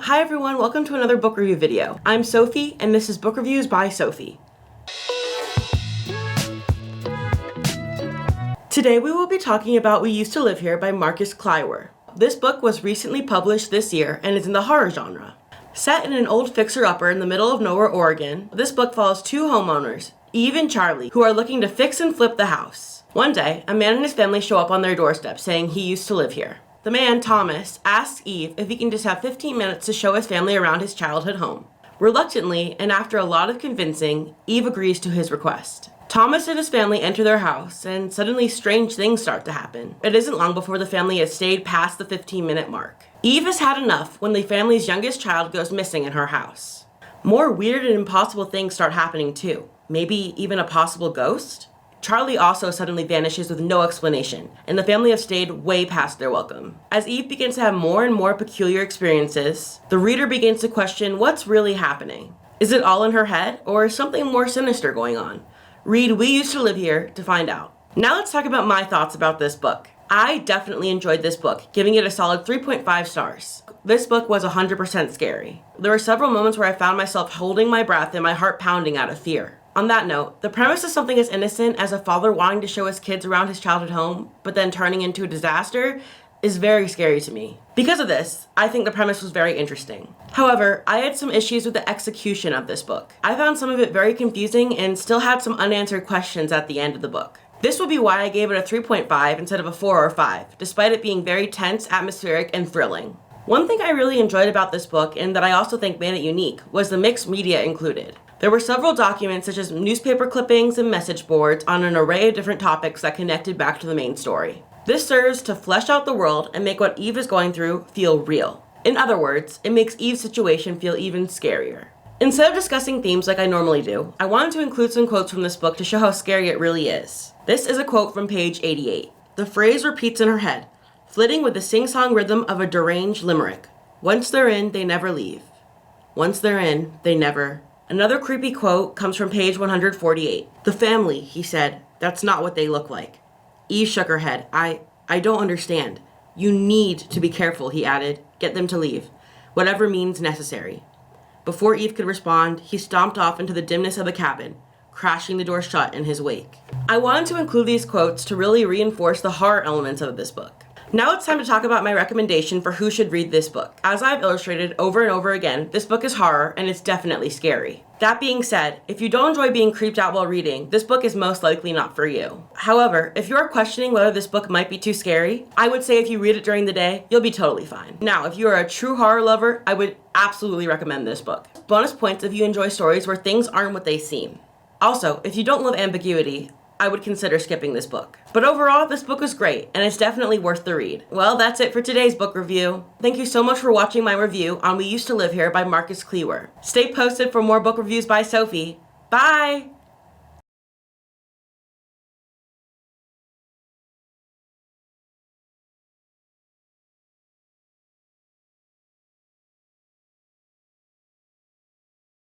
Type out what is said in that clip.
Hi everyone, welcome to another book review video. I'm Sophie, and this is Book Reviews by Sophie. Today we will be talking about We Used to Live Here by Marcus Kliewer. This book was recently published this year and is in the horror genre. Set in an old fixer-upper in the middle of nowhere, Oregon, this book follows two homeowners, Eve and Charlie, who are looking to fix and flip the house. One day, a man and his family show up on their doorstep saying he used to live here. The man, Thomas, asks Eve if he can just have 15 minutes to show his family around his childhood home. Reluctantly, and after a lot of convincing, Eve agrees to his request. Thomas and his family enter their house, and suddenly strange things start to happen. It isn't long before the family has stayed past the 15-minute mark. Eve has had enough when the family's youngest child goes missing in her house. More weird and impossible things start happening too. Maybe even a possible ghost? Charlie also suddenly vanishes with no explanation, and the family have stayed way past their welcome. As Eve begins to have more and more peculiar experiences, the reader begins to question what's really happening. Is it all in her head, or is something more sinister going on? Read We Used to Live Here to find out. Now let's talk about my thoughts about this book. I definitely enjoyed this book, giving it a solid 3.5 stars. This book was 100% scary. There were several moments where I found myself holding my breath and my heart pounding out of fear. On that note, the premise of something as innocent as a father wanting to show his kids around his childhood home, but then turning into a disaster, is very scary to me. Because of this, I think the premise was very interesting. However, I had some issues with the execution of this book. I found some of it very confusing and still had some unanswered questions at the end of the book. This would be why I gave it a 3.5 instead of a 4 or 5, despite it being very tense, atmospheric, and thrilling. One thing I really enjoyed about this book, and that I also think made it unique, was the mixed media included. There were several documents such as newspaper clippings and message boards on an array of different topics that connected back to the main story. This serves to flesh out the world and make what Eve is going through feel real. In other words, it makes Eve's situation feel even scarier. Instead of discussing themes like I normally do, I wanted to include some quotes from this book to show how scary it really is. This is a quote from page 88. The phrase repeats in her head, flitting with the sing-song rhythm of a deranged limerick. Once they're in, they never leave. Once they're in, they never. Another creepy quote comes from page 148. The family, he said, that's not what they look like. Eve shook her head. I don't understand. You need to be careful, he added. Get them to leave. Whatever means necessary. Before Eve could respond, he stomped off into the dimness of the cabin, crashing the door shut in his wake. I wanted to include these quotes to really reinforce the horror elements of this book. Now it's time to talk about my recommendation for who should read this book. As I've illustrated over and over again, this book is horror and it's definitely scary. That being said, if you don't enjoy being creeped out while reading, this book is most likely not for you. However, if you are questioning whether this book might be too scary, I would say if you read it during the day, you'll be totally fine. Now, if you are a true horror lover, I would absolutely recommend this book. Bonus points if you enjoy stories where things aren't what they seem. Also, if you don't love ambiguity, I would consider skipping this book. But overall, this book was great, and it's definitely worth the read. Well, that's it for today's book review. Thank you so much for watching my review on We Used to Live Here by Marcus Kliewer. Stay posted for more book reviews by Sophie. Bye!